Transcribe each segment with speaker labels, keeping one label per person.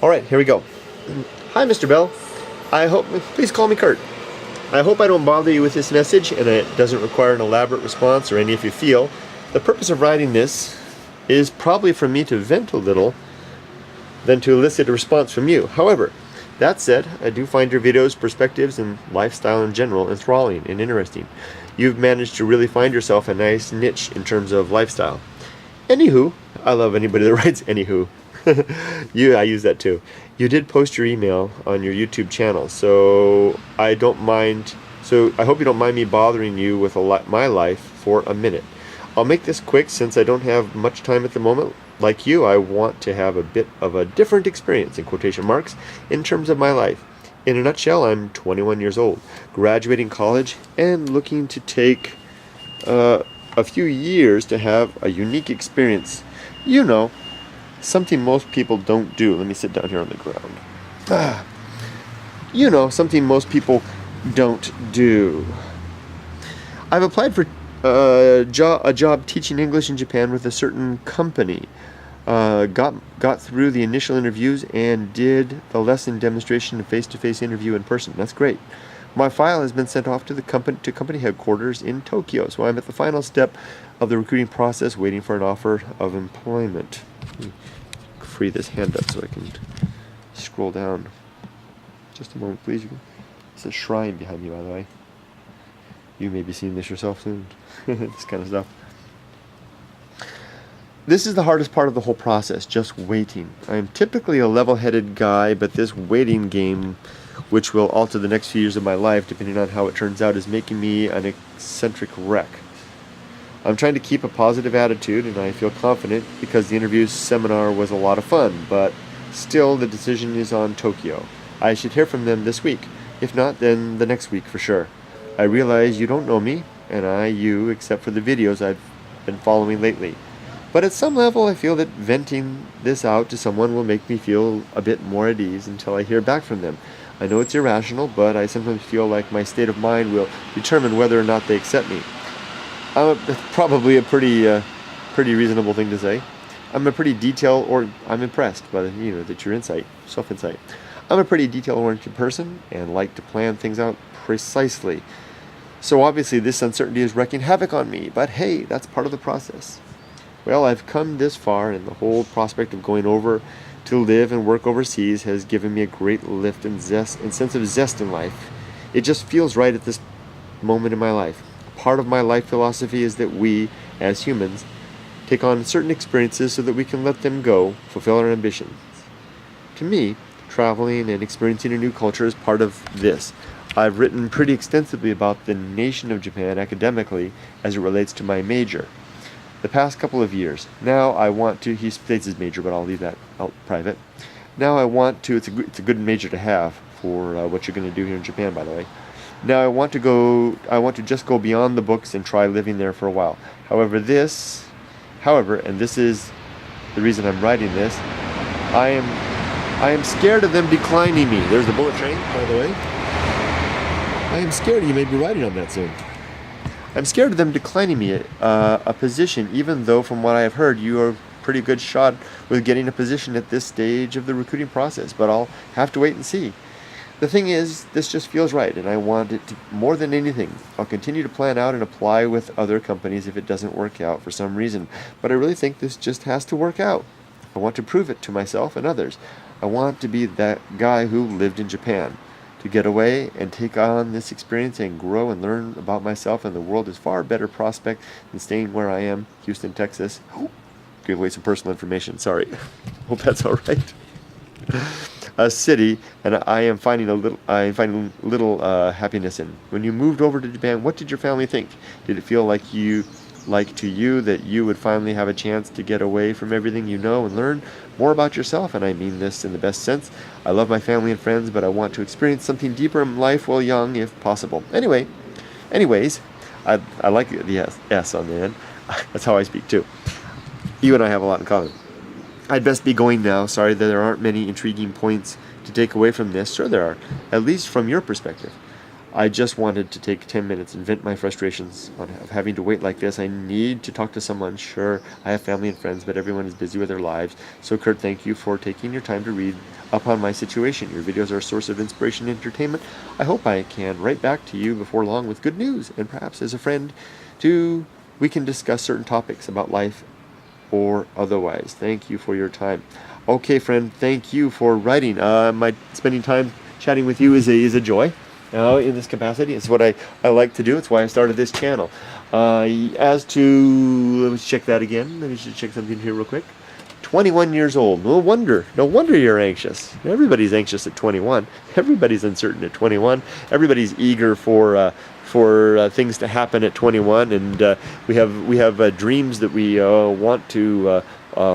Speaker 1: All right, here we go. Hi, Mr. Bell. Please call me Kurt. I hope I don't bother you with this message and it doesn't require an elaborate response or any if you feel. The purpose of writing this is probably for me to vent a little than to elicit a response from you. However, that said, I do find your videos, perspectives, and lifestyle in general enthralling and interesting. You've managed to really find yourself a nice niche in terms of lifestyle. Anywho, I love anybody that writes anywho. I use that too. You did post your email on your YouTube channel, so I hope you don't mind me bothering you with my life for a minute. I'll make this quick since I don't have much time at the moment. Like you, I want to have a bit of a different experience, in quotation marks, in terms of my life. In a nutshell, I'm 21 years old, graduating college, and looking to take a few years to have a unique experience. You know, something most people don't do. Let me sit down here on the ground. You know, something most people don't do. I've applied for a job teaching English in Japan with a certain company. Got through the initial interviews and did the lesson demonstration and face-to-face interview in person. That's great. My file has been sent off to company headquarters in Tokyo, so I'm at the final step of the recruiting process, waiting for an offer of employment. Let me free this hand up so I can scroll down. Just a moment, please. It's a shrine behind me, by the way. You may be seeing this yourself soon. This kind of stuff. This is the hardest part of the whole process, just waiting. I am typically a level-headed guy, but this waiting game, which will alter the next few years of my life, depending on how it turns out, is making me an eccentric wreck. I'm trying to keep a positive attitude, and I feel confident because the interview seminar was a lot of fun, but still the decision is on Tokyo. I should hear from them this week. If not, then the next week for sure. I realize you don't know me, and you, except for the videos I've been following lately. But at some level, I feel that venting this out to someone will make me feel a bit more at ease until I hear back from them. I know it's irrational, but I sometimes feel like my state of mind will determine whether or not they accept me. That's probably a pretty reasonable thing to say. I'm impressed by your self-insight. I'm a pretty detail-oriented person and like to plan things out precisely. So obviously this uncertainty is wreaking havoc on me, but hey, that's part of the process. Well, I've come this far, and the whole prospect of going over to live and work overseas has given me a great lift and sense of zest in life. It just feels right at this moment in my life. Part of my life philosophy is that we, as humans, take on certain experiences so that we can let them go, fulfill our ambitions. To me, traveling and experiencing a new culture is part of this. I've written pretty extensively about the nation of Japan academically as it relates to my major. The past couple of years. Now I want to, he states his major, but I'll leave that out private. Now I want to, it's a good major to have for what you're going to do here in Japan, by the way. Now I want to just go beyond the books and try living there for a while. However, and this is the reason I'm writing this, I am scared of them declining me. There's the bullet train, by the way. I am scared you may be riding on that soon. I'm scared of them declining me a position, even though from what I have heard, you are a pretty good shot with getting a position at this stage of the recruiting process, but I'll have to wait and see. The thing is, this just feels right, and I want it to, more than anything. I'll continue to plan out and apply with other companies if it doesn't work out for some reason, but I really think this just has to work out. I want to prove it to myself and others. I want to be that guy who lived in Japan. To get away and take on this experience and grow and learn about myself and the world is far better prospect than staying where I am, Houston, Texas. Give away some personal information, sorry. Hope that's all right. A city, and I am finding little happiness in. When you moved over to Japan, what did your family think? Did it feel like to you that you would finally have a chance to get away from everything you know and learn more about yourself? And I mean this in the best sense. I love my family and friends, but I want to experience something deeper in life while young, if possible. Anyways, I like the S on the end. That's how I speak too. You and I have a lot in common. I'd best be going now. Sorry that there aren't many intriguing points to take away from this. Sure there are, at least from your perspective. I just wanted to take 10 minutes and vent my frustrations of having to wait like this. I need to talk to someone. Sure, I have family and friends, but everyone is busy with their lives. So Kurt, thank you for taking your time to read up on my situation. Your videos are a source of inspiration and entertainment. I hope I can write back to you before long with good news, and perhaps as a friend we can discuss certain topics about life or otherwise. Thank you for your time. Okay, friend, thank you for writing. My spending time chatting with you is a joy. In this capacity, it's what I like to do. It's why I started this channel. As to, let me check that again. Let me just check something here real quick. 21 years old. No wonder you're anxious. Everybody's anxious at 21. Everybody's uncertain at 21. Everybody's eager for things to happen at 21, and we have dreams that we want to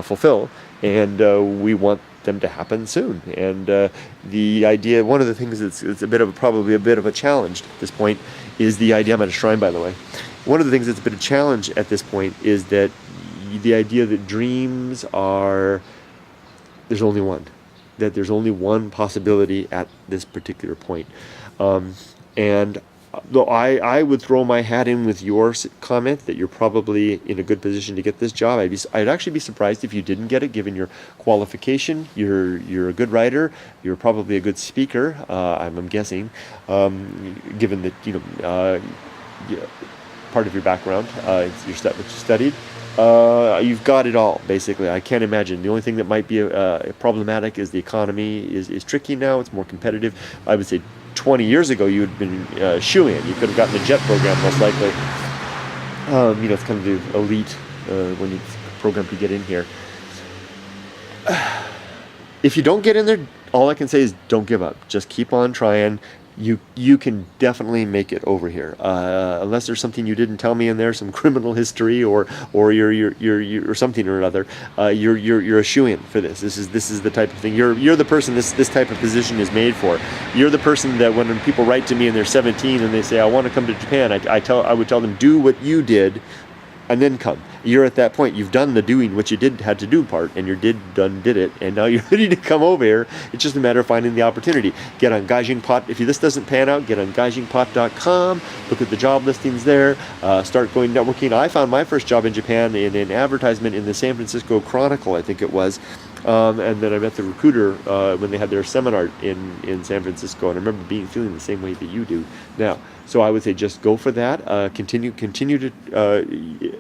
Speaker 1: fulfill, and we want them to happen soon. And the idea, one of the things that's probably a bit of a challenge at this point is the idea. I'm at a shrine, by the way. One of the things that's a bit of a challenge at this point is that the idea that dreams are, there's only one, that there's only one possibility at this particular point. And though I would throw my hat in with your comment that you're probably in a good position to get this job. I'd actually be surprised if you didn't get it, given your qualification. You're a good writer. You're probably a good speaker. I'm guessing, given that part of your background, what you studied. You've got it all, basically. I can't imagine. The only thing that might be problematic is the economy is tricky now. It's more competitive. I would say 20 years ago you had been shoo-in. You could have gotten the JET program most likely. It's kind of the elite when you program to get in here. If you don't get in there, all I can say is don't give up. Just keep on trying. You can definitely make it over here, unless there's something you didn't tell me in there, some criminal history or you're something or another. You're a shoo-in for this. This is the type of thing. You're the person this type of position is made for. You're the person that when people write to me and they're 17 and they say I want to come to Japan, I would tell them do what you did, and then come. You're at that point. You've done the doing what you had to do part, and you did it, and now you're ready to come over here. It's just a matter of finding the opportunity. Get on Gaijin Pot. If this doesn't pan out, get on gaijinpot.com. Look at the job listings there. Start going networking. I found my first job in Japan in an advertisement in the San Francisco Chronicle, I think it was. And then I met the recruiter when they had their seminar in San Francisco, and I remember feeling the same way that you do now. So I would say just go for that. Continue to.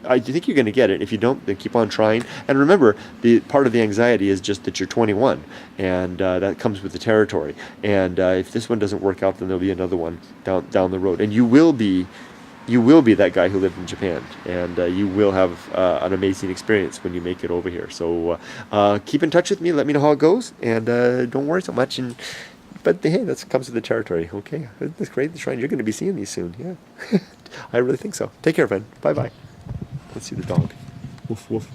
Speaker 1: I think you're going to get it. If you don't, then keep on trying. And remember, the part of the anxiety is just that you're 21, and that comes with the territory. And if this one doesn't work out, then there'll be another one down the road, and you will be that guy who lived in Japan, and you will have an amazing experience when you make it over here. So keep in touch with me. Let me know how it goes, and don't worry so much. But hey, that comes with the territory. Okay, that's great. That's right. You're going to be seeing these soon. Yeah, I really think so. Take care, friend. Bye bye. Let's see the dog. Woof woof.